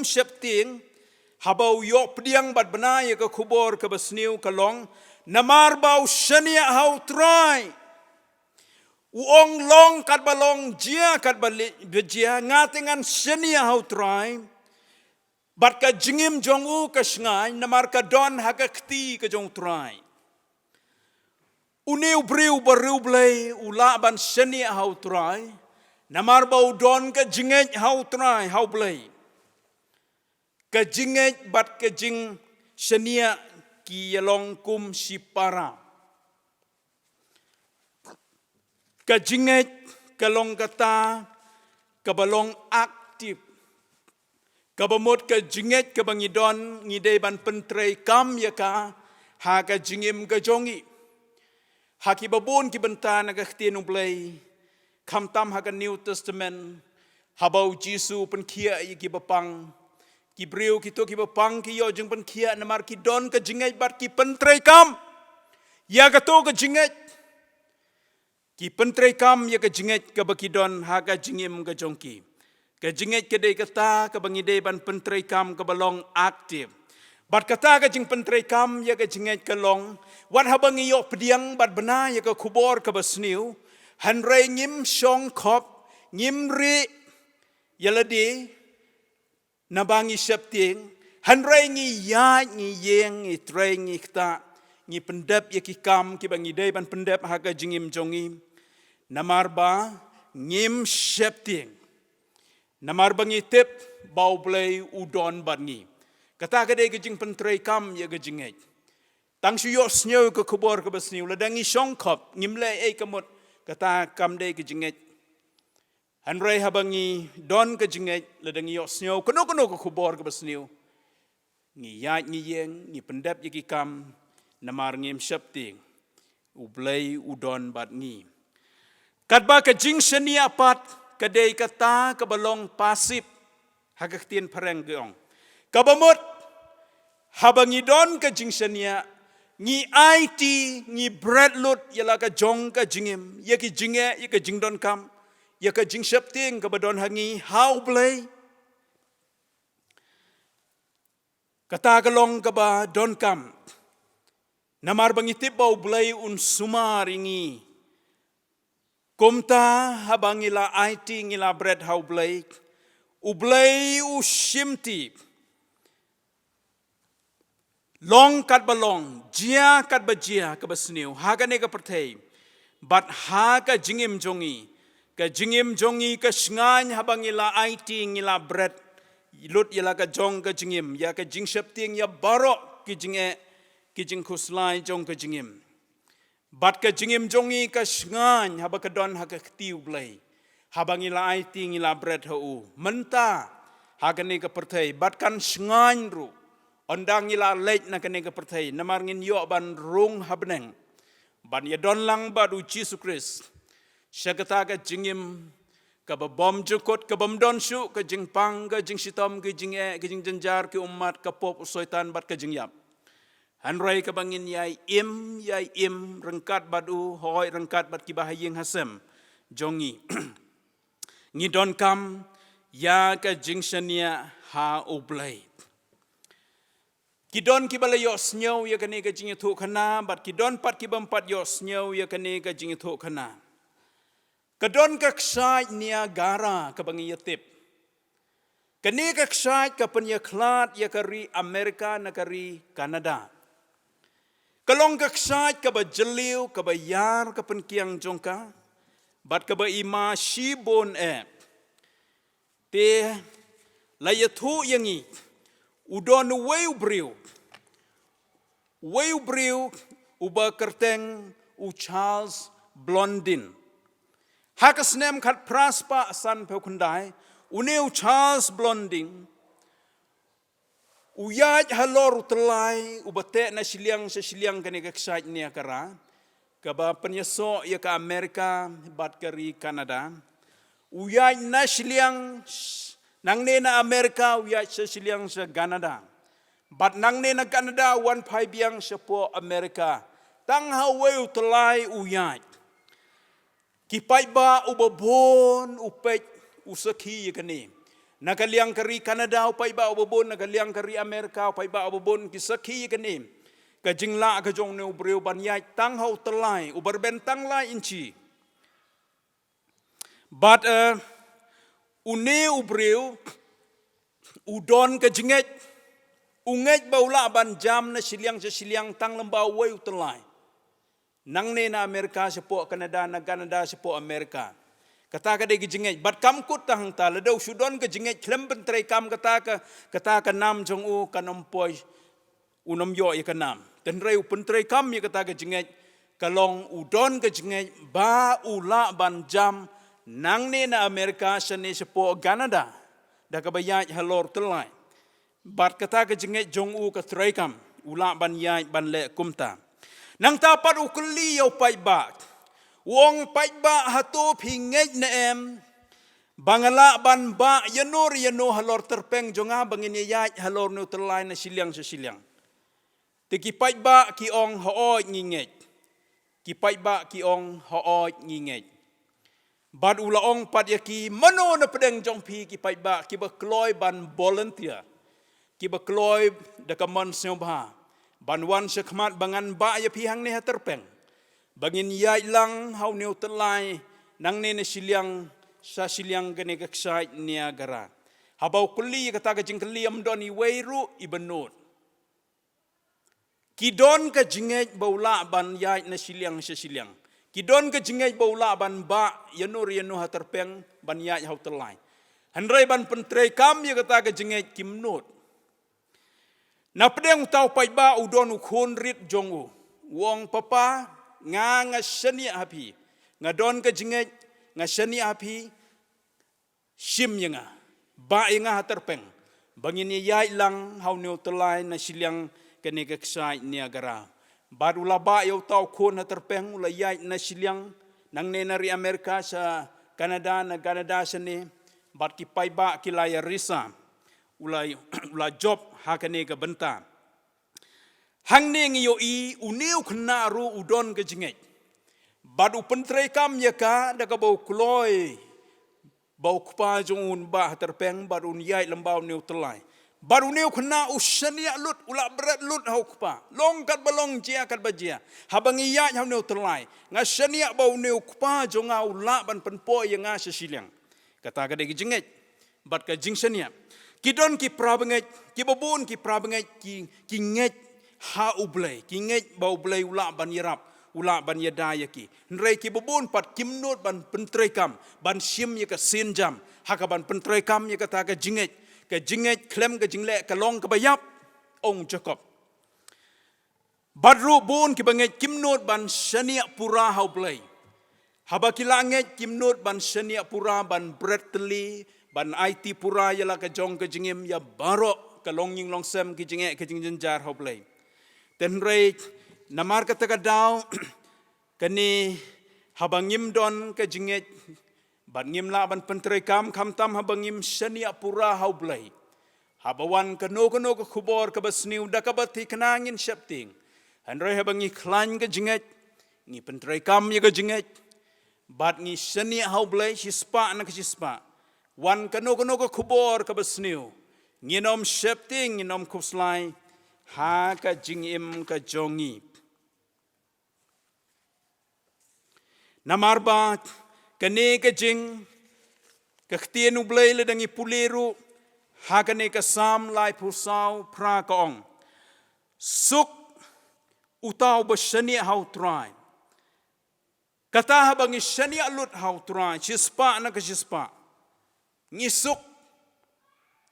Speaker 1: shepting habau yo pdiang bat benaya ka kubor ka basniu kalong namar bau shania how try uong long kat balong jia kat bejia ngatingan shania how try bat ka jingim jongu ka shngai namar ka don haka kti ka jong try. Uniu briu bariu blay ula ban shani how try. Namar bau don ka jinget how try how blay. Ka jinget bat ka jing shania ki yalong kum sipara. Ka jinget kalong kata kabalong aktif. Kabamot ka jinget ka bangidon ngidei ban pentrei kam ya ka ha ka jingim ka jongi ha ki babon ki benta na ka ktien ublay kam tam ha ka New Testament habau Jisu pen kia ki bapang ki breu ki to ki bapang ki yo jing pen kia na mar ki don ka jinget bat ki pentrei kam ya ka to ka jinget ki pentrei kam ya ka jinget ka bakidon ha ka jingim ka jongki ka jinget kedai kata ka bangidei ban pentrei kam ka balong aktif. Bat kata ka jing pentrei kam ya ka jinget ka long. Wat habangi yo pediang bat bena ya ka kubor ka basniu. Hanrei ngim syong kop ngim ri yaladi nabangi septing. Hanrei ngi ya ngi yeng ngi trei ngi kta ngi pendep ya ki kam ki bangidei ban pendep ha ka jingim jongi. Namar ba ngim septing. Namar bangi tip bau blay udon bangi. Kata kadai kejing pentrei kam ya kejinget. Tang suyok snyo ke kubor ke basniu ladangi songkop ngimle kamut kata kam dai kejinget. Hanrei habangi don kejinget ladangi yok snyo kono ke kubor ke basniu. Ngi yat ngi yeng ngi pendap yaki kam namar ngim septing. Ublay udon bat ngi. Katba kejing senia pat kadai kata kabalong pasip hagaktien pareng geong. Kabamot habangidon ka jingsania ngi IT ngi breadlut yala ka jong ka jingim yaki jinge yaka jingdon kam yaka jingsepting kabadon hangi how blay Kata kalong kaba don kam. Namar bangitip bau bulay unsuma ringi. Kumta habang ila IT ngila bread hau bulay. Ublay ushimti. Long kat balong, jia kat bajia ka basniu, haga ne ka pertei. Bat haga jingim jongi, ka jingim jongi ka sngany habang ila IT ngila bread. Lut ila ka jong ka jingim, ya ka jing septing ya barok ki jing kuslai jong ka jingim. Bat ka jingim jongi ka sngany habang ka don haga ktiu blay. Habang ila IT ngila bread hau, menta haga ne ka pertei, bat kan sngany ru. Ondang ila leit na kene ka pertei namar ngin yo ban rung habneng ban ya don lang ba du Jesus Christ syagata ka jingim ka bom jukot ka bom don su ka jing pang ka jing sitom ka jing jenjar ki umat ka pop soitan bat ka jing yap hanrai ka bangin yai im rengkat badu hoi rengkat bat ki bahaying hasem jongi ngidon kam ya ka jing shania ha oblay Kidon kibala yos nyaw ya kane ka jing thu khana bat kidon pat kibampat yos nyaw ya kane ka jing thu khana kadon ka ksai nia gara ka bangi yatip kane ka ksai ka panya khlat ya kari Amerika na kari Canada kalong ka ksai ka ba jeliu ka ba yar ka pen kiang jongka bat ka ba ima shibon te la yathu yangi udon weu briu uba kerteng u Charles Blondin. Hakas nem kat praspa san pekundai uneu Charles Blondin uyaj halor utelai ubate na siliang kani kaksait ni akara kaba penyeso ya ka Amerika bat kari Canada uyaj na siliang nang ne na Amerika uyaj sa siliang sa Canada. Bat nang ne na Canada wan pai biang sa po Amerika. Tang haweu telai uyaj. Kipai ba ubabon upet usaki yakani. Nakaliang kari Canada upai ba ubabon nakaliang kari Amerika upai ba ubabon kisaki yakani. Kajingla kajong ne ubreu banyaj tang haw telai uberbentang lai inci. But une ubreu udon ke jinget unget baula ban jam na siliang tang lembau weu telai nang ne na Amerika sepo Canada na Canada sepo Amerika kata ka de jinget bat kam kut tang ta ledau sudon ke jinget klem bentrei kam kata ka nam jong u kanompoi unom yo ya kanam tenrei pentrei kam ya kata ka jinget kalong udon ke jinget ba ula ban jam nang ne na Amerika sene sepo Canada da kabayaj halor telai bat kata ka jinget jong u ka traikam ula ban yaj ban le kumta nang tapat ukli yo pai ba wong pai ba hatu phingej na em bangala ban ba yanur yano halor terpeng jonga bangin yaj halor no telai na siliang sa siliang tiki pai ba ki ong hooj ngingej ki pai ba ki ong hooj ngingej Bad ulaong pat yaki mano na pedeng jong pi ki pai ba ki ba kloy ban volunteer ki ba kloy da kaman seobha ban wan sekmat bangan ba ya pi hang ne terpeng bangin yai lang hau neu telai nang ne siliang sa siliang gane ka ksai Niagara habau kuli kata ka jingkeli am doni weiru ibenut kidon ka jinget baula ban yai na siliang sa siliang Kidon ke jingai baula ban ba yanur yanu haterpeng ban ya hau telai. Handrai ban pentrei kam ya kata ke jingai kimnut. Na pedeng tau pai ba udon ukhon rit jongu. Wong papa nga seni api. Ngadon ke jingai nga seni api sim yang ba yang haterpeng. Bangin ya lang hau neu telai na siliang kene keksai Niagara. Baru laba yau tau kon na terpeng ulai yai na siliang nang nenari Amerika sa Canada na Canada sini bat ki pai ba ki laya risa ulai job hakane ka benta hang ne ngi yo i uniu khna ru udon ke jingai bat u pentrei kam ya ka da ka bau kloi bau kupa jongun ba terpeng bat un yai lembau neu telai baru neu kena usania lut ula berat lut hau kupa long kat balong jia kat bajia habang iya hau neu terlai ngasania bau neu kupa jonga ula ban penpo yang nga sesilang kata gade gijinget bat ka jingsania kidon ki prabenget ki babun ki prabenget ki nget ha ublei ki nget bau blei ula ban yarap ula ban yadaya ki nrei ki babun pat kimnot ban pentrekam ban sim ye ka sinjam haka ban pentrekam ye kata ka jinget klem ke jingle ke long ke bayap ong Jacob badru bun ki banget kimnot ban shania pura hau blai haba ki langet kimnot ban shania pura ban bretli ban IT pura yala ke jong ke jingim ya barok ke long ying long sem ki jinge ke jing jar hau blai ten rei namar ka taka daw kani habangim don ke jinget ban ngim la ban pentrekam kamtam habangim shania pura hau blai habawan kano ke kubor ke basniu da ka bati kenangin shapting handrei habangi klan ke jinget ngi pentrekam ye ke jinget bat ngi shania hau blai shispa na ke shispa wan kano ke kubor ke basniu nginom shapting nginom kuslai ha ka jingim ka jongi namarba kane ka jing kakhtien ublay le dangi puleru hakane ka sam lai pusau pra kaong suk utaw ba shani hau try kata habang shani alut hau try chispa na ka chispa ngisuk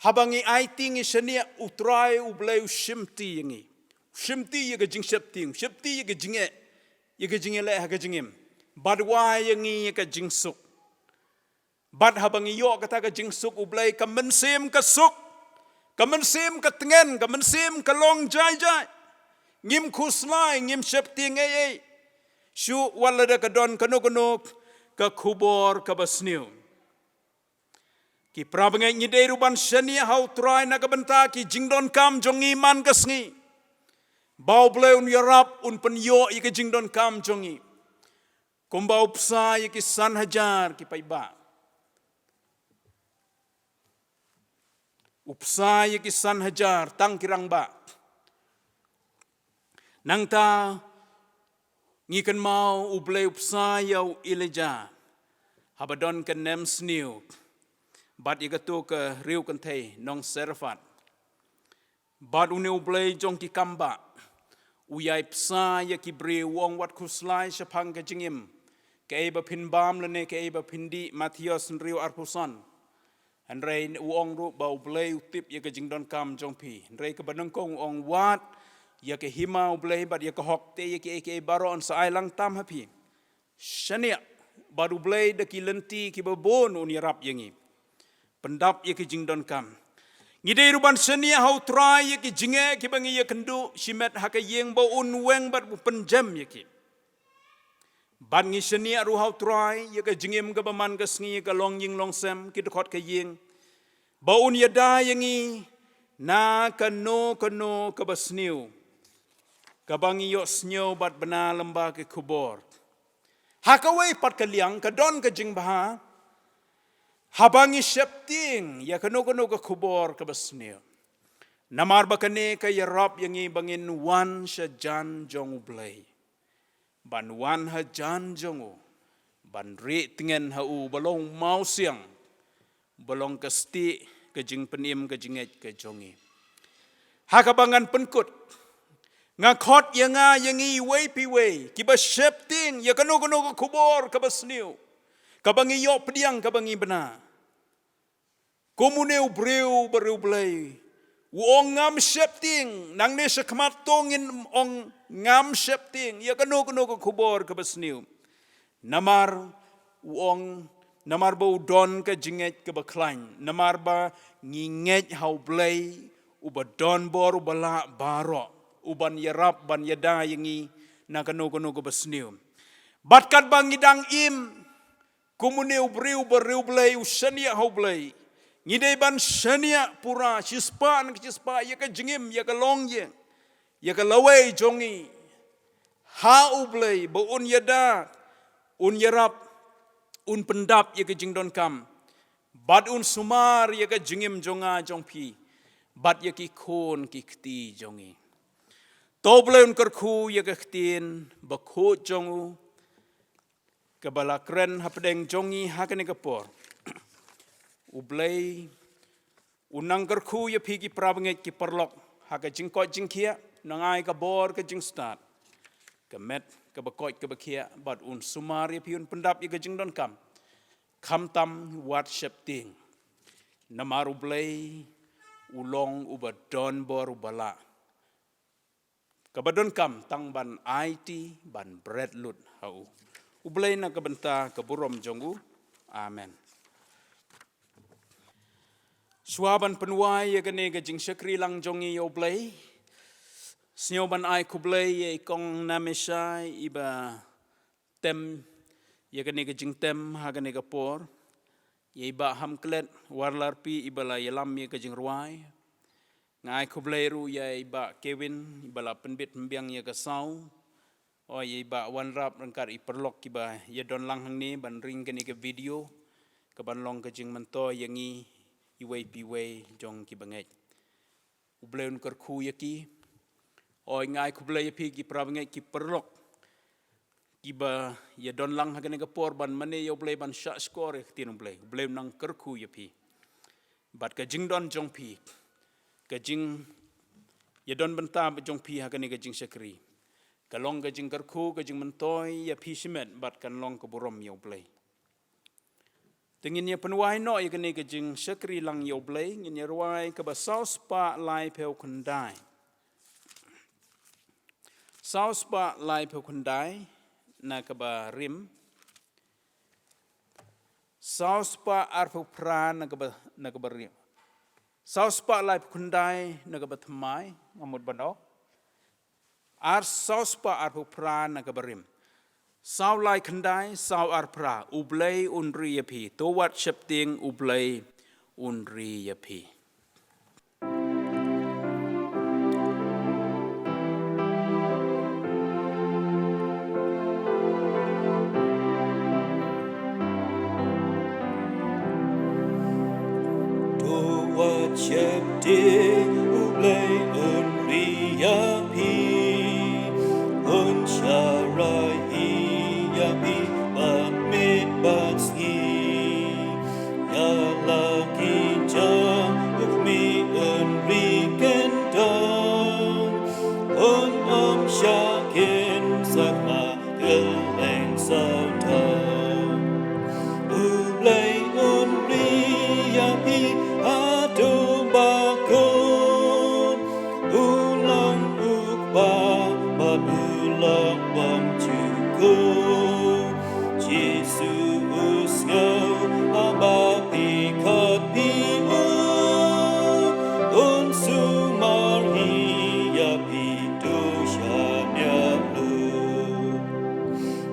Speaker 1: habang IT ngi shani utray ublay shimti ngi shimti ye ka jing shapting shapti ye ka jinge le ha ka jingim badwa yangi ka jingsuk bad habang iyo kata ka jingsuk ublay ka mensim ka suk ka mensim ka tengen ka mensim ka long jai ngim kuslai ngim shapting ay shu walada ka don kano ka kubor ka basniu ki prabangai ngidei ruban shania hau try na ka benta ki jingdon kam jongi man ka sngi bau blay un yarap un penyo i ka jingdon kam jongi kumbau psa ye ki san hajar ki paiba upsa ye ki san hajar tang kirang ba nang ta ngikan mau ublay upsa yau ileja habadon kan nem sniu bat ye tu ke riu kan thei nong serfat bat une ublay jong ki kamba uyai psa ye ki bre wong wat kuslai shapang ka jingim kay ba pinbam lene kay ba pindi Matius nriu arpusan anrei uong ru ba ublay utip ye ka jingdon kam jongpi anrei ka banangkong ong wat ye ka hima ublay bat ye ka hokte ye ki baron sa ailang tam hapi shania ba ublay de ki lenti ki babon un yarap yengi pendap ye ka jingdon kam ngidei ruban shania hau try ye ki jinge ki bangi ye kendu shimet haka yeng ba un weng bat penjam ye ki ban ngi shania ru hau try ye ka jingim ka baman ka sngi ka long ying long sem ki dokot ka yeng baun ya da yangi na kano ka basniu ka bangi yo snyo bat bana lamba ke kubor hakawai pat ka liang ka don ka jing baha habangi shapting ya kano ka kubor ka basniu namar bakane ka yarap yangi bangin wan sha jan jong ublay ban wan ha jan jongo ban re tingen ha u balong mau siang balong kasti ke jing penim ke jinget ke jongi hakabangan penkut ngakot yanga yangi way pi way kiba shapting ya kano ka kubor ka basniu kabangi yo pediang kabangi bena komuneu breu baru blay wong ngam shapting nang ne sekmatongin ong ngam shapting ya kano ka kubor ka basniu namar wong namar ba udon ka jinget ka baklain namar ba nginget hau blay uba don bor ubala baro uban yarap ban yada yangi na kano ka basniu batkat bang idang im komuneu breu baru blay usania hau blay ngidei ban shania pura chispa ya ka jingim ya ka long ye ya ka lawai jongi ha ublay ba un yada un yarap un pendap ya ka jingdon kam bad un sumar ya ka jingim jonga jongpi bat ya ki khôn ki khti jongi to bleun kar khu ya ka khtin ba kho jongu ka balakren hapdeng jongi hakane ka por ublei unang kar khu ya phi ki prabnge ki perlok haka jingko jingkhia nangai ka bor ka jing start ka met ka bakoi ka bakhia bat un sumar ya piun pendap ya ka jing don kam tam wat shep ting namaru blei ulong uba don bor ubala kabadon kam tang ban IT ban bread lut hau ublei na kabenta kaburom jongu amen Suaban penuai ya kene ke jing sekri lang jongi yo blei snioban ai kublei ye kong namesai iba tem ya kene ke jing tem ha kene ke por ye ba ham klet warlarpi ibala yelam ye ke jing ruai ngai kublei ru ye ba Kevin ibala penbit membiang ye ke sau o ye ba wanrap rangkar i perlok iba ye don lang hang ni ban ring kene ke video ke ban long ke jing mento yangi iway piway jong ki bangay ubleun kar khu yaki oy ngai kublay pi ki prabangay ki perlok kiba ya don lang hagane ka por ban mane yo blay ban shot score tin blay nang kar khu yapi bat ka jing don jong pi ka jing ya don banta jong pi hagane ka jing sekri ka long ka jing kar khu ka jing mentoy ya pi simet bat kan long ka burom yo blay Tingin niya penuai no ya kene ke jing sekri lang yo blei ngin ya ruai ke ba saus pa lai peu kundai. Saus pa lai peu kundai na ke ba rim. Saus pa ar peu pra na ke ba rim. Saus pa lai peu kundai na ke ba thamai ngamut bandok. Ar saus pa ar peu pra na ke ba rim. Sao lai kendai, sao arpra, ublei unri yapi. Towat shepting ublei unri yapi.
Speaker 2: Towat shepting ublei unri yapi. Unsharai yapi pamit batski ya lagi jam ukmi unri kendang om syakin sakma geleng sautang ublai unri yapi adu bakun ulang ukba babulang bam Jesus go abapi kapiu unsumar hiya pitu syamya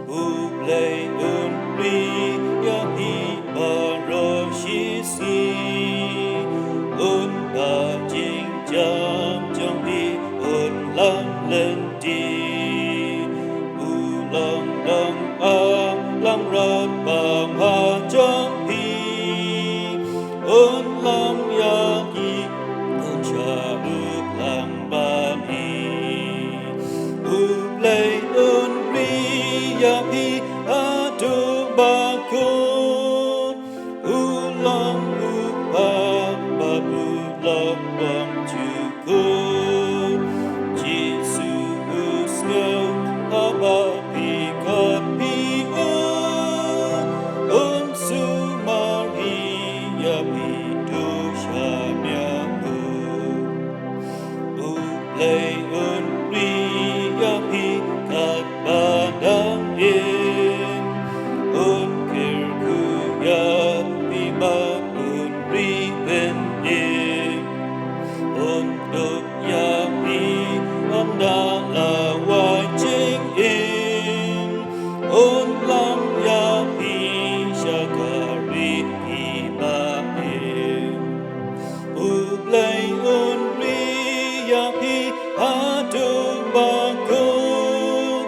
Speaker 2: ublei unri ya pi baroshisi unba jing jam jong pi unlam lenti ulang dang lam rat bang ha jong pi un lam ya ki un cha up lam ban hi ublei un ri ya pi adu ba kun ulang upa ba ulang bang chu kun Jesus go aba pi kapi Ublei unri yapi kat badang in unkir kuya piba unri ben in untuk yapi amdala wajing in unlam yapi syakari piba in ublei unri yapi adu bakun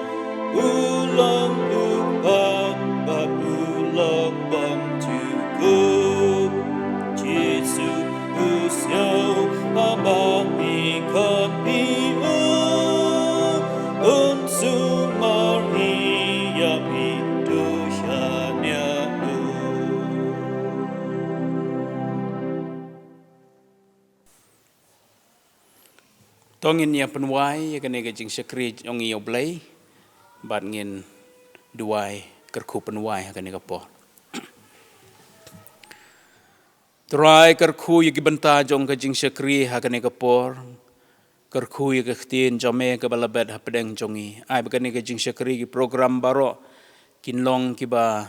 Speaker 2: ulang upat babulang bang cukup Jesus usyo aba
Speaker 1: Tongin ya penwai ya kene ke jing sekri ong iyo blai bat ngin duai kerku penwai kene ke po. Trai kerku ya benta jong ke jing sekri kene ke por. Kerku ya kehtin jome ke balabet ha pedeng jongi. Ai kene ke jing sekri ki program baro kinlong kiba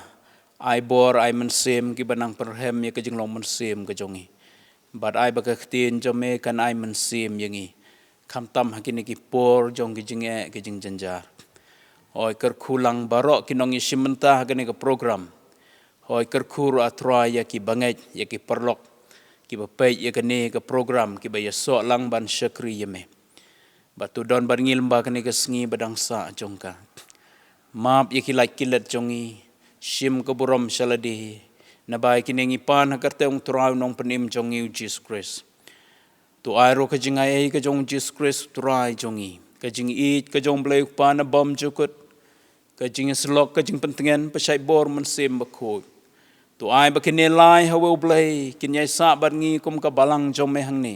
Speaker 1: ai bor ai mensem kiba nang perhem ya ke jing long mensem ke jongi. Bat ai kehtin jome kan ai mensem yangi. Kam tam hakini ki por jong ki jing janjar. Hoi kerkulang barok kinong isimenta hakini ke program. Hoi kerkuru atra ya ki bangai ya ki perlok ki bapay ya kini ke program ki ba yasok lang ban syakri yeme. Batu don ban ngil ba kini ke sengi badangsa jongka. Map ya ki like kilat jongi sim ke burom saladi nabai kini ngipan hakarte ong turau nong penim jongi Jesus Christ. Tu airo ka jing ai ka jong Jesus Christ turai jongi ka jing eat ka jong blai pa na bom jukut ka jing slok ka jing pentengen pasai bor mensem bakho tu ai ba kene lai hawe blai kinyai sa bar ngi kum ka balang jom me hang ni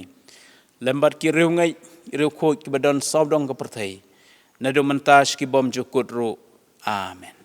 Speaker 1: lembat ki riu ngai riu kho ki badon saudong ka perthai na do mentas ki bom jukut ru amen.